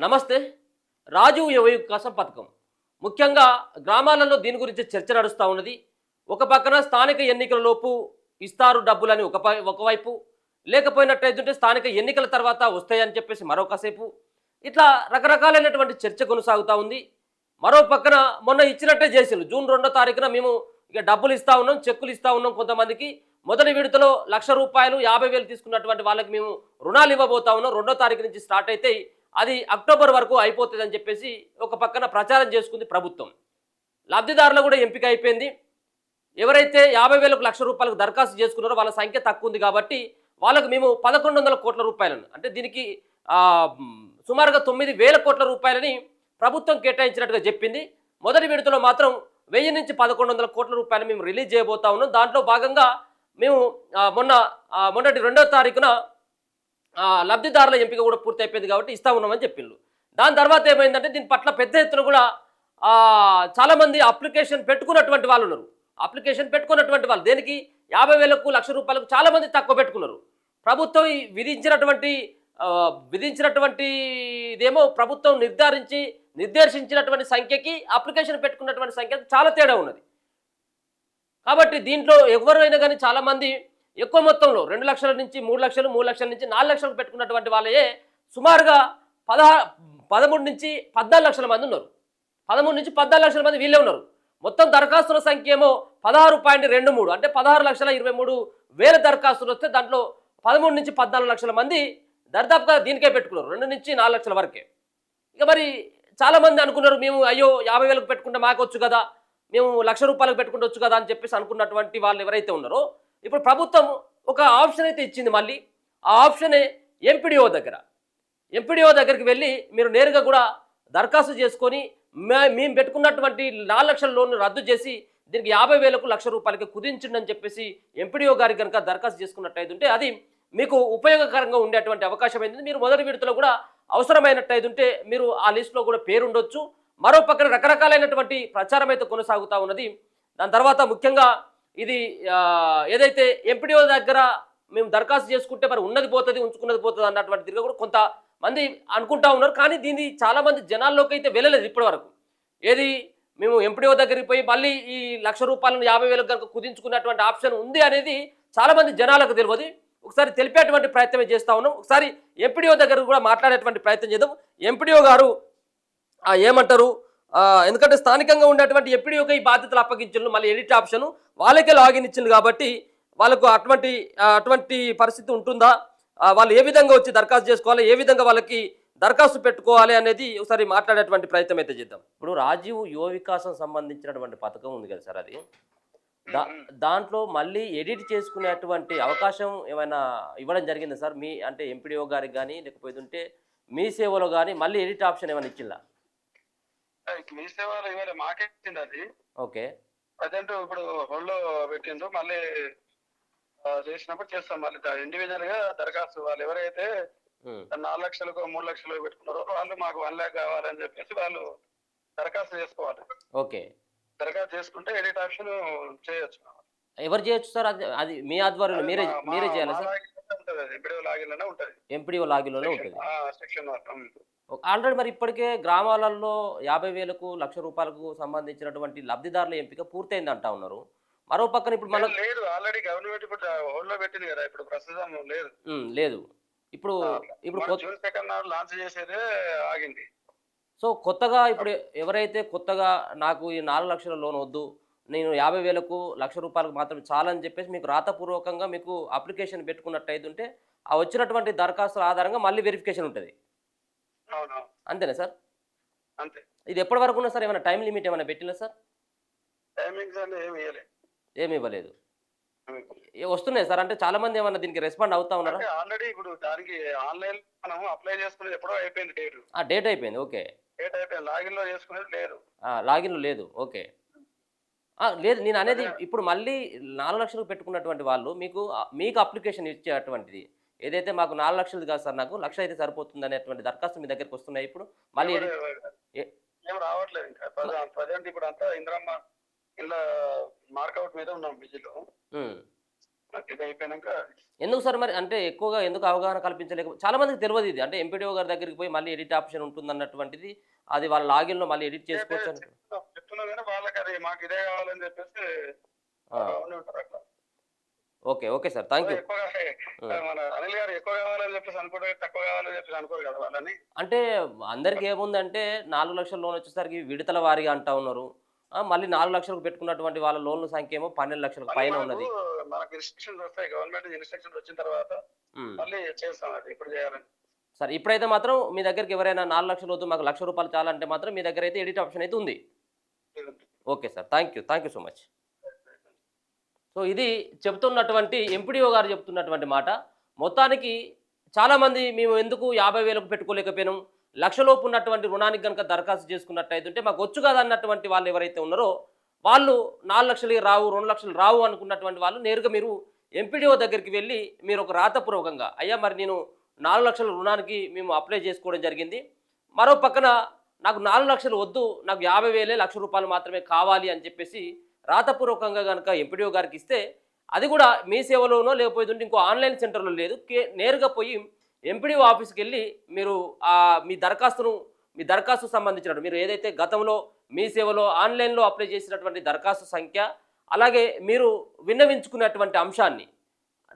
నమస్తే. రాజీవ్ యువ వికాసం పథకం ముఖ్యంగా గ్రామాలలో దీని గురించి చర్చ నడుస్తూ ఉన్నది. ఒక పక్కన స్థానిక ఎన్నికలలోపు ఇస్తారు డబ్బులని ఒకవైపు, లేకపోయినట్టయితే స్థానిక ఎన్నికల తర్వాత వస్తాయని చెప్పేసి మరొకసేపు, ఇట్లా రకరకాలైనటువంటి చర్చ కొనసాగుతూ ఉంది. మరో పక్కన మొన్న ఇచ్చినట్టే చేసిండ్రు. జూన్ 2వ తారీఖున మేము ఇక డబ్బులు ఇస్తూ ఉన్నాం, చెక్కులు ఇస్తూ ఉన్నాం. కొంతమందికి మొదటి విడతలో ₹1,00,000 50,000 తీసుకున్నటువంటి వాళ్ళకి మేము రుణాలు ఇవ్వబోతా ఉన్నాం. 2వ తారీఖు నుంచి స్టార్ట్ అయితే అది అక్టోబర్ వరకు అయిపోతుందని చెప్పేసి ఒక పక్కన ప్రచారం చేసుకుంది ప్రభుత్వం. లబ్ధిదారులు కూడా ఎంపిక అయిపోయింది. ఎవరైతే 50,000కు ₹1,00,000 దరఖాస్తు చేసుకున్నారో వాళ్ళ సంఖ్య తక్కువ ఉంది కాబట్టి వాళ్ళకు మేము 1,100 కోట్ల రూపాయలను, అంటే దీనికి సుమారుగా 9,000 కోట్ల రూపాయలని ప్రభుత్వం కేటాయించినట్టుగా చెప్పింది. మొదటి విడతలో మాత్రం 1000 నుంచి 1,100 కోట్ల రూపాయలు మేము రిలీజ్ చేయబోతా ఉన్నాం. దాంట్లో భాగంగా మేము మొన్నటి 2వ తారీఖున లబ్ధిదారుల ఎంపిక కూడా పూర్తి అయిపోయింది కాబట్టి ఇస్తా ఉన్నామని చెప్పిండ్రు. దాని తర్వాత ఏమైందంటే దీని పట్ల పెద్ద ఎత్తున కూడా చాలామంది అప్లికేషన్ పెట్టుకున్నటువంటి వాళ్ళు ఉన్నారు. అప్లికేషన్ పెట్టుకున్నటువంటి వాళ్ళు దేనికి 50,000కు ₹1,00,000 చాలామంది తక్కువ పెట్టుకున్నారు. ప్రభుత్వం విధించినటువంటి ఇదేమో ప్రభుత్వం నిర్దేశించినటువంటి సంఖ్యకి అప్లికేషన్ పెట్టుకున్నటువంటి సంఖ్య చాలా తేడా ఉన్నది. కాబట్టి దీంట్లో ఎవరైనా కానీ చాలామంది ఎక్కువ మొత్తంలో 2 లక్షల నుంచి 3 లక్షలు, 3 లక్షల నుంచి 4 లక్షలకు పెట్టుకున్నటువంటి వాళ్ళే సుమారుగా 13 నుంచి 14 లక్షల మంది ఉన్నారు. 13 నుంచి 14 లక్షల మంది వీళ్ళే ఉన్నారు. మొత్తం దరఖాస్తుల సంఖ్య ఏమో 16.23, అంటే 16,23,000 దరఖాస్తులు వస్తే దాంట్లో 13 నుంచి 14 లక్షల మంది దర్దాపుగా దీనికే పెట్టుకున్నారు, 2 నుంచి 4 లక్షల వరకే. ఇక మరి చాలామంది అనుకున్నారు మేము అయ్యో 50,000కు పెట్టుకుంటే మాకొచ్చు కదా, మేము ₹1,00,000 పెట్టుకుంటొచ్చు కదా అని చెప్పేసి అనుకున్నటువంటి వాళ్ళు ఎవరైతే ఉన్నారో ఇప్పుడు ప్రభుత్వం ఒక ఆప్షన్ అయితే ఇచ్చింది. మళ్ళీ ఆ ఆప్షనే ఎంపీడీఓ దగ్గరికి వెళ్ళి మీరు నేరుగా కూడా దరఖాస్తు చేసుకొని మేము పెట్టుకున్నటువంటి 4 లక్షల లోన్ను రద్దు చేసి దీనికి 50,000కు ₹1,00,000 కుదించండి అని చెప్పేసి ఎంపీడీఓ గారికి కనుక దరఖాస్తు చేసుకున్నట్టయితే అది మీకు ఉపయోగకరంగా ఉండేటువంటి అవకాశం అయింది. మీరు మొదటి విడతలో కూడా అవసరమైనట్టయితే మీరు ఆ లిస్టులో కూడా పేరు ఉండొచ్చు. మరో పక్కన రకరకాలైనటువంటి ప్రచారం అయితే కొనసాగుతూ ఉన్నది. దాని తర్వాత ముఖ్యంగా ఇది ఏదైతే ఎంపీడీఓ దగ్గర మేము దరఖాస్తు చేసుకుంటే మరి ఉన్నది పోతుంది, ఉంచుకున్నది పోతుంది అన్నటువంటి తిరిగి కూడా కొంతమంది అనుకుంటా ఉన్నారు. కానీ దీన్ని చాలామంది జనాల్లోకి అయితే వెళ్ళలేదు ఇప్పటి వరకు. ఏది మేము ఎంపీడీఓ దగ్గరికి పోయి మళ్ళీ ఈ ₹1,00,000 50,000 కనుక కుదించుకున్నటువంటి ఆప్షన్ ఉంది అనేది చాలామంది జనాలకు తెలియదు. ఒకసారి తెలిపేటువంటి ప్రయత్నమే చేస్తూ ఉన్నాం. ఒకసారి ఎంపీడీఓ దగ్గర కూడా మాట్లాడేటువంటి ప్రయత్నం చేద్దాం. ఎంపీడీఓ గారు ఏమంటారు? ఎందుకంటే స్థానికంగా ఉండేటువంటి ఎంపీడీఓకి ఈ బాధ్యతలు అప్పగించారు. మళ్ళీ ఎడిట్ ఆప్షన్ వాళ్ళకే లాగిన్ ఇచ్చింది కాబట్టి వాళ్ళకు అటువంటి పరిస్థితి ఉంటుందా, వాళ్ళు ఏ విధంగా వచ్చి దరఖాస్తు చేసుకోవాలి, ఏ విధంగా వాళ్ళకి దరఖాస్తు పెట్టుకోవాలి అనేది ఒకసారి మాట్లాడేటువంటి ప్రయత్నం అయితే చేద్దాం. ఇప్పుడు రాజీవ్ యువ వికాసం సంబంధించినటువంటి పథకం ఉంది కదా సార్, అది దాంట్లో మళ్ళీ ఎడిట్ చేసుకునేటువంటి అవకాశం ఏమైనా ఇవ్వడం జరిగిందా సార్? మీ అంటే ఎంపీడీఓ గారికి కానీ లేకపోతే మీ సేవలో కానీ మళ్ళీ ఎడిట్ ఆప్షన్ ఏమైనా ఇచ్చిందా? మీ సేవలో ఇవాళ మాకే ఇచ్చింది అది. ఓకే, ప్రజెంట్ ఇప్పుడు హోల్డ్లో పెట్టిండ్రు. మళ్ళీ చేసినప్పుడు చేస్తాం. మళ్ళీ ఇండివిజువల్ గా దరఖాస్తు వాళ్ళు ఎవరైతే 4 లక్షలకు 3 లక్షలు పెట్టుకున్నారో వాళ్ళు మాకు 1 lakh కావాలని చెప్పేసి వాళ్ళు దరఖాస్తు చేసుకోవాలి. ఓకే, దరఖాస్తు చేసుకుంటే ఎడిట్ ఆప్షన్ చేయొచ్చు. ఎవరు చేయొచ్చు సార్? అది మీ ఆధ్వర్యంలో మీరే చేయాలి సార్? ఎంపీడీఓ లాగిన్లోనే ఉంటుంది. ఎంపీడీఓ లాగిన్లోనే ఉంటుంది సెక్షన్. ఆల్రెడీ మరి ఇప్పటికే గ్రామాలలో 50,000కు ₹1,00,000 సంబంధించినటువంటి లబ్ధిదారుల ఎంపిక పూర్తయింది అంటా ఉన్నారు. మరో పక్కన ఇప్పుడు మనం లేదు, ఆల్రెడీ గవర్నమెంట్ ఇప్పుడు హోల్డ్లో పెట్టింది కదా, ఇప్పుడు ప్రస్తుతం లేదు. ఇప్పుడు జూన్ 2nd లాంచ్ చేసేదే ఆగింది. సో కొత్తగా ఇప్పుడు ఎవరైతే కొత్తగా నాకు ఈ 4 లక్షల లోన్ వద్దు, నేను 50,000కు ₹1,00,000 మాత్రం చాలని చెప్పేసి మీకు రాతపూర్వకంగా మీకు అప్లికేషన్ పెట్టుకున్నట్టయితే ఆ వచ్చినటువంటి దరఖాస్తుల ఆధారంగా మళ్ళీ వెరిఫికేషన్ ఉంటుంది. అంతేనా సార్? అంతే. ఇది ఎప్పటి వరకు ఉన్నా సార్? ఏమైనా టైం లిమిట్ ఏమైనా పెట్టినా సార్? టైమింగ్స్ ఏమి ఇవ్వలేదు. వస్తున్నాయి సార్? అంటే చాలా మంది ఏమన్నా దీనికి రెస్పాండ్ అవుతా ఉన్నారా? ఆల్రెడీ ఇప్పుడు దానికి ఆన్లైన్ మనం అప్లై చేసుకునేది ఎప్పుడో అయిపోయింది. డేట్ అయిపోయింది. ఓకే, డేట్ అయిపోయింది. లాగిన్ లో చేసుకునేది లేదు. లాగిన్లో లేదు. ఓకే, లేదు. నేను అనేది ఇప్పుడు మళ్ళీ 4 లక్షలకు పెట్టుకున్నటువంటి వాళ్ళు మీకు అప్లికేషన్ ఇచ్చేటువంటిది ఏదైతే మాకు 4 లక్షలు కాదు సార్, నాకు 1,00,000 అయితే సరిపోతుంది అనేటువంటి దరఖాస్తు మీ దగ్గరికి వస్తున్నాయి ఇప్పుడు మళ్ళీ ఏం రావట్లేదు ఇంకా ప్రజెంట్. ఇప్పుడు అంతా ఇంద్రమ్మ ఇలా మార్కౌట్ మీద ఉన్నాం బిజీలో. ఇది అయిపోయినాక ఎందుకు సార్ మరి అంటే ఎక్కువగా ఎందుకు అవగాహన కల్పించలేక చాలా మందికి తెలియదు ఇది అంటే ఎంపీడీఓ గారి దగ్గరికి పోయి మళ్ళీ ఎడిట్ ఆప్షన్ ఉంటుంది అన్నటువంటిది అది వాళ్ళ లాగిన్లో మళ్ళీ ఎడిట్ చేసుకోవచ్చు అని చెప్తున్నా కానీ వాళ్ళకి అది మాకు ఇదే కావాలని చెప్పేసి ఉండి ఉంటారు అట్లా. Okay okay sir thank you. ఎక్కువగా మన అనిల్ గారు ఎక్కువ కావాలని చెప్పేసి అనుకోరు, తక్కువ కావాలని చెప్పేసి అనుకోరు కదా వాళ్ళని. అంటే అందరికి ఏముందంటే 4 లక్షల లోన్ వచ్చేసరికి విడతల వారీగా అంటా ఉన్నారు. మళ్ళీ 4 లక్షలకు పెట్టుకున్నటువంటి వాళ్ళ లోన్ల సంఖ్య ఏమో 12 లక్షలకు పైన ఉన్నది. మనకు ఇన్స్ట్రక్షన్స్ వస్తాయి, గవర్నమెంట్ ఇన్స్ట్రక్షన్స్ వచ్చిన తర్వాత మళ్ళీ చేస్తాం అది ఇప్పుడు చేయాలని. సరే ఇప్పుడైతే మాత్రం మీ దగ్గరికి ఎవరైనా 4 లక్షలు వద్దు మాకు ₹1,00,000 చాలంటే మాత్రం మీ దగ్గర అయితే ఎడిట్ ఆప్షన్ అయితే ఉంది. Okay sir thank you so much. So ఇది చెప్తున్నటువంటి ఎంపీడీఓ గారు చెప్తున్నటువంటి మాట. మొత్తానికి చాలామంది మేము ఎందుకు 50,000కు పెట్టుకోలేకపోయినాం, లక్షలోపు ఉన్నటువంటి రుణానికి కనుక దరఖాస్తు చేసుకున్నట్టయితే మాకు వచ్చు కదా అన్నటువంటి వాళ్ళు ఎవరైతే ఉన్నారో వాళ్ళు 4 లక్షలు రావు 2 లక్షలు రావు అనుకున్నటువంటి వాళ్ళు నేరుగా మీరు ఎంపీడీఓ దగ్గరికి వెళ్ళి మీరు ఒక రాతపూర్వకంగా అయ్యా మరి నేను 4 లక్షల రుణానికి మేము అప్లై చేసుకోవడం జరిగింది, మరో పక్కన నాకు 4 లక్షలు వద్దు నాకు 50,000 ₹1,00,000 మాత్రమే కావాలి అని చెప్పేసి రాతపూర్వకంగా కనుక ఎంపీడీఓ గారికి ఇస్తే అది కూడా మీ సేవలోనో లేకపోతే ఇంకో ఆన్లైన్ సెంటర్లో లేదు, నేరుగా పోయి ఎంపీడీఓ ఆఫీస్కి వెళ్ళి మీరు మీ దరఖాస్తు సంబంధించినట్టు మీరు ఏదైతే గతంలో మీ సేవలో ఆన్లైన్లో అప్లై చేసినటువంటి దరఖాస్తు సంఖ్య అలాగే మీరు విన్నవించుకున్నటువంటి అంశాన్ని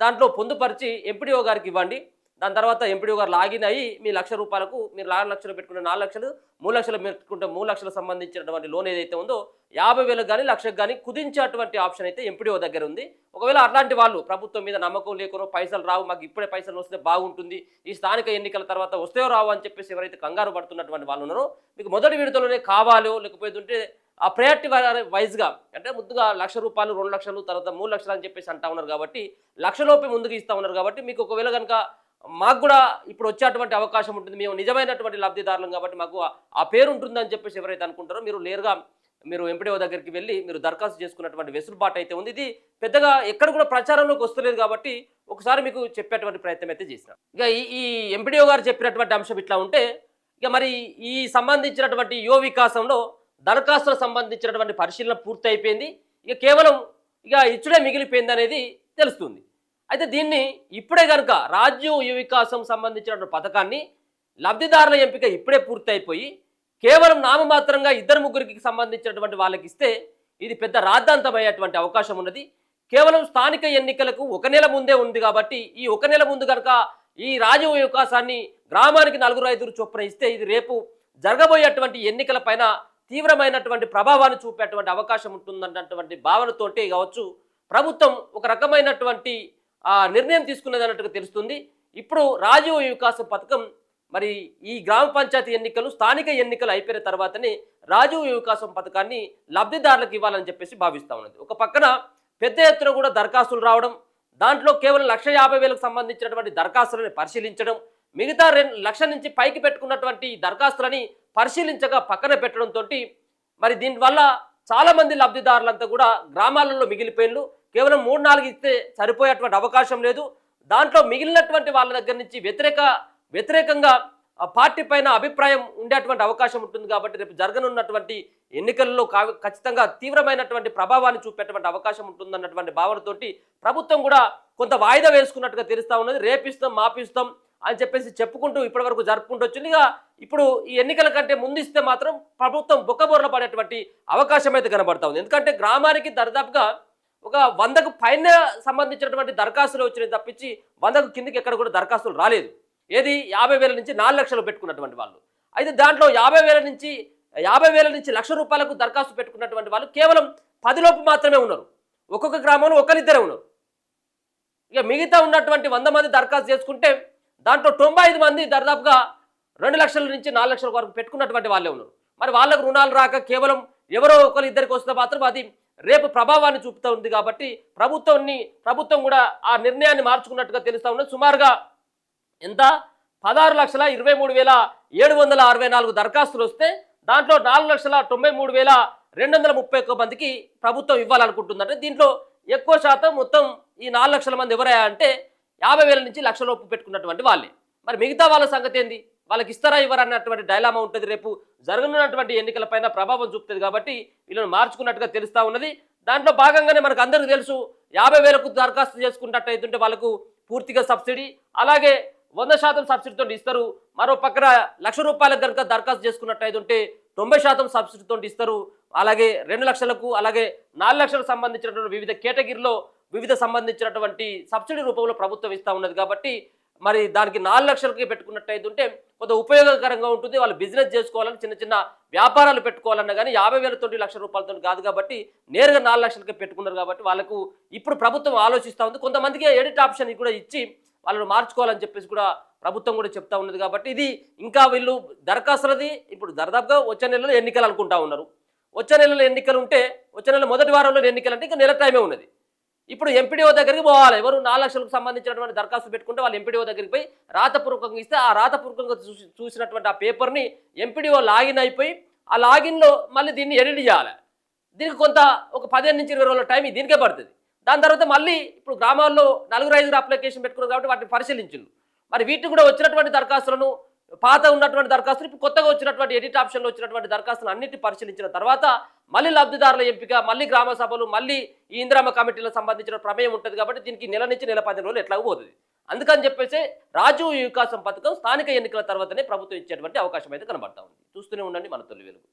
దాంట్లో పొందుపరిచి ఎంపీడీఓ గారికి ఇవ్వండి. దాని తర్వాత ఎంపీడీఓ గారు లాగిన్ అయ్యి మీ ₹1,00,000 మీరు 4 లక్షలు పెట్టుకున్న 4 లక్షలు 3 లక్షలు పెట్టుకుంటే 3 లక్షలకు సంబంధించినటువంటి లోన్ ఏదైతే ఉందో 50,000 కానీ 1,00,000 కానీ కుదించేటువంటి ఆప్షన్ అయితే ఎంపీడీఓ దగ్గర ఉంది. ఒకవేళ అట్లాంటి వాళ్ళు ప్రభుత్వం మీద నమ్మకం లేకునో పైసలు రావు మాకు ఇప్పుడే పైసలు వస్తే బాగుంటుంది ఈ స్థానిక ఎన్నికల తర్వాత వస్తేయో రావు అని చెప్పేసి ఎవరైతే కంగారు పడుతున్నటువంటి వాళ్ళు ఉన్నారో మీకు మొదటి విడతలోనే కావాలో లేకపోతే ఆ ప్రయారిటీ వైజ్గా అంటే ముందుగా ₹1,00,000 2 లక్షలు తర్వాత 3 లక్షలు అని చెప్పేసి అంటా ఉన్నారు కాబట్టి 1,00,000 లోపే ముందుకు ఇస్తూ ఉన్నారు కాబట్టి మీకు ఒకవేళ కనుక మాకు కూడా ఇప్పుడు వచ్చేటువంటి అవకాశం ఉంటుంది, మేము నిజమైనటువంటి లబ్ధిదారులం కాబట్టి మాకు ఆ పేరు ఉంటుందని చెప్పేసి ఎవరైతే అనుకుంటారో మీరు నేరుగా మీరు ఎంపీడీఓ దగ్గరికి వెళ్ళి మీరు దరఖాస్తు చేసుకున్నటువంటి వెసులుబాటు అయితే ఉంది. ఇది పెద్దగా ఎక్కడ కూడా ప్రచారంలోకి వస్తలేదు కాబట్టి ఒకసారి మీకు చెప్పేటువంటి ప్రయత్నం అయితే చేసినాం. ఇక ఈ ఎంపీడీఓ గారు చెప్పినటువంటి అంశం ఇట్లా ఉంటే ఇక మరి ఈ సంబంధించినటువంటి యువ వికాసంలో దరఖాస్తులకు సంబంధించినటువంటి పరిశీలన పూర్తి అయిపోయింది, ఇక కేవలం ఇచ్చుడే మిగిలిపోయింది అనేది తెలుస్తుంది. అయితే దీన్ని ఇప్పుడే కనుక రాజ్యం యువ వికాసం సంబంధించినటువంటి పథకాన్ని లబ్ధిదారుల ఎంపిక ఇప్పుడే పూర్తి అయిపోయి కేవలం నామమాత్రంగా 2-3కి సంబంధించినటువంటి వాళ్ళకి ఇస్తే ఇది పెద్ద రాద్ధాంతమయ్యేటువంటి అవకాశం ఉన్నది. కేవలం స్థానిక ఎన్నికలకు 1 నెల ముందే ఉంది కాబట్టి ఈ 1 నెల ముందు కనుక ఈ రాజ్యం వికాసాన్ని గ్రామానికి 4-5 చొప్పున ఇస్తే ఇది రేపు జరగబోయేటువంటి ఎన్నికల పైన తీవ్రమైనటువంటి ప్రభావాన్ని చూపేటువంటి అవకాశం ఉంటుందన్నటువంటి భావనతోటే కావచ్చు ప్రభుత్వం ఒక రకమైనటువంటి నిర్ణయం తీసుకున్నది అన్నట్టుగా తెలుస్తుంది. ఇప్పుడు రాజీవ్ వికాసం పథకం మరి ఈ గ్రామ పంచాయతీ ఎన్నికలు స్థానిక ఎన్నికలు అయిపోయిన తర్వాతనే రాజీవ్ వికాసం పథకాన్ని లబ్ధిదారులకు ఇవ్వాలని చెప్పేసి భావిస్తూ ఉన్నది. ఒక పక్కన పెద్ద ఎత్తున కూడా దరఖాస్తులు రావడం, దాంట్లో కేవలం 1,50,000కు సంబంధించినటువంటి దరఖాస్తులను పరిశీలించడం, మిగతా 2 లక్షల నుంచి పైకి పెట్టుకున్నటువంటి దరఖాస్తులని పరిశీలించగా పక్కన పెట్టడంతో మరి దీనివల్ల చాలామంది లబ్ధిదారులంతా కూడా గ్రామాలలో మిగిలిపోయిన కేవలం 3-4 ఇస్తే సరిపోయేటువంటి అవకాశం లేదు. దాంట్లో మిగిలినటువంటి వాళ్ళ దగ్గర నుంచి వ్యతిరేకంగా పార్టీ పైన అభిప్రాయం ఉండేటువంటి అవకాశం ఉంటుంది కాబట్టి రేపు జరగనున్నటువంటి ఎన్నికల్లో ఖచ్చితంగా తీవ్రమైనటువంటి ప్రభావాన్ని చూపేటువంటి అవకాశం ఉంటుందన్నటువంటి భావనతోటి ప్రభుత్వం కూడా కొంత వాయిదా వేసుకున్నట్టుగా తెలుస్తూ ఉన్నది. రేపిస్తాం మాపిస్తాం అని చెప్పేసి చెప్పుకుంటూ ఇప్పటివరకు జరుపుకుంటూ వచ్చింది. ఇప్పుడు ఈ ఎన్నికల కంటే ముందు ఇస్తే మాత్రం ప్రభుత్వం బొక్కబోర్ల పడేటువంటి అవకాశం అయితే కనబడతా ఉంది. ఎందుకంటే గ్రామానికి దరిదాపుగా ఒక 100కు పైన సంబంధించినటువంటి దరఖాస్తులు వచ్చినాయి తప్పించి 100కు కిందకి ఎక్కడ కూడా దరఖాస్తులు రాలేదు. ఏది 50,000 నుంచి 4 లక్షలు పెట్టుకున్నటువంటి వాళ్ళు. అయితే దాంట్లో 50,000 నుంచి ₹1,00,000 దరఖాస్తు పెట్టుకున్నటువంటి వాళ్ళు కేవలం 10 లోపు మాత్రమే ఉన్నారు. ఒక్కొక్క గ్రామంలో ఒకరిద్దరే ఉన్నారు. ఇక మిగతా ఉన్నటువంటి 100 మంది దరఖాస్తు చేసుకుంటే దాంట్లో 95 మంది దాదాపుగా 2 లక్షల నుంచి 4 లక్షల వరకు పెట్టుకున్నటువంటి వాళ్ళే ఉన్నారు. మరి వాళ్ళకు రుణాలు రాక కేవలం ఎవరో ఒకరిద్దరికి వస్తే మాత్రం అది రేపు ప్రభావాన్ని చూపుతూ ఉంది కాబట్టి ప్రభుత్వం కూడా ఆ నిర్ణయాన్ని మార్చుకున్నట్టుగా తెలుస్తూ ఉన్నది. సుమారుగా ఎంత 16,23,764 దరఖాస్తులు వస్తే దాంట్లో 4,93,231 మందికి ప్రభుత్వం ఇవ్వాలనుకుంటుందంటే దీంట్లో ఎక్కువ శాతం మొత్తం ఈ 4 లక్షల మంది ఎవరయ్యా అంటే 50,000 నుంచి 1,00,000 లోపు పెట్టుకున్నటువంటి వాళ్ళే. మరి మిగతా వాళ్ళ సంగతి ఏంది, వాళ్ళకి ఇస్తారా ఇవ్వరా అన్నటువంటి డైలామా ఉంటుంది. రేపు జరగనున్నటువంటి ఎన్నికల పైన ప్రభావం చూపుతుంది కాబట్టి వీళ్ళని మార్చుకున్నట్టుగా తెలుస్తూ ఉన్నది. దాంట్లో భాగంగానే మనకు అందరికీ తెలుసు 50,000కు దరఖాస్తు చేసుకున్నట్టయితుంటే వాళ్ళకు పూర్తిగా సబ్సిడీ, అలాగే 100% సబ్సిడీతో ఇస్తారు. మరో పక్కన ₹1,00,000 కనుక దరఖాస్తు చేసుకున్నట్టయితుంటే 90% సబ్సిడీతో ఇస్తారు. అలాగే 2 లక్షలకు, అలాగే 4 లక్షలకు సంబంధించినటువంటి వివిధ కేటగిరీలో వివిధ సంబంధించినటువంటి సబ్సిడీ రూపంలో ప్రభుత్వం ఇస్తూ ఉన్నది. కాబట్టి మరి దానికి 4 లక్షలకి పెట్టుకున్నట్టయితుంటే కొంత ఉపయోగకరంగా ఉంటుంది. వాళ్ళు బిజినెస్ చేసుకోవాలని, చిన్న చిన్న వ్యాపారాలు పెట్టుకోవాలన్నా కానీ 50,000 ₹1,00,000 కాదు కాబట్టి నేరుగా 4 లక్షలకి పెట్టుకున్నారు. కాబట్టి వాళ్ళకు ఇప్పుడు ప్రభుత్వం ఆలోచిస్తూ ఉంది. కొంతమందికి ఎడిట్ ఆప్షన్ కూడా ఇచ్చి వాళ్ళని మార్చుకోవాలని చెప్పేసి కూడా ప్రభుత్వం కూడా చెప్తా ఉన్నది. కాబట్టి ఇది ఇంకా వీళ్ళు దరఖాస్తులది ఇప్పుడు దాదాపుగా వచ్చే నెలలో ఎన్నికలు అనుకుంటా ఉన్నారు. వచ్చే నెలలో ఎన్నికలు ఉంటే వచ్చే నెల మొదటి వారంలో ఎన్నికలు అంటే ఇంకా నెల టైమే ఉన్నది. ఇప్పుడు ఎంపీడీఓ దగ్గరికి పోవాలి. ఎవరు 4 లక్షలకు సంబంధించినటువంటి దరఖాస్తు పెట్టుకుంటే వాళ్ళు ఎంపీడీఓ దగ్గరికి పోయి రాతపూర్వకంగా ఇస్తే ఆ రాతపూర్వకంగా చూసినటువంటి ఆ పేపర్ని ఎంపీడీఓ లాగిన్ అయిపోయి ఆ లాగిన్లో మళ్ళీ దీన్ని ఎడిట్ చేయాలి. దీనికి కొంత ఒక 15 నుంచి 20 రోజుల టైం దీనికే పడుతుంది. దాని తర్వాత మళ్ళీ ఇప్పుడు గ్రామాల్లో 4-5 అప్లికేషన్ పెట్టుకున్నారు కాబట్టి వాటిని పరిశీలించిండు. మరి వీటిని కూడా వచ్చినటువంటి దరఖాస్తులను, పాత ఉన్నటువంటి దరఖాస్తులు, ఇప్పుడు కొత్తగా వచ్చినటువంటి ఎడిట్ ఆప్షన్లో వచ్చినటువంటి దరఖాస్తులు అన్నింటినీ పరిశీలించిన తర్వాత మళ్ళీ లబ్ధిదారుల ఎంపిక, మళ్ళీ గ్రామ సభలు, మళ్ళీ ఈ ఇందిరమ్మ కమిటీలకు సంబంధించిన ప్రమేయం ఉంటుంది. కాబట్టి దీనికి నెల నుంచి నెల 15 రోజులు ఎట్లాగో పోతుంది. అందుకని చెప్పేసి రాజీవ్ వికాసం పథకం స్థానిక ఎన్నికల తర్వాతనే ప్రభుత్వం ఇచ్చేటువంటి అవకాశం అయితే కనబడతా ఉంది. చూస్తూనే ఉండండి మన తొలి వెలుగు.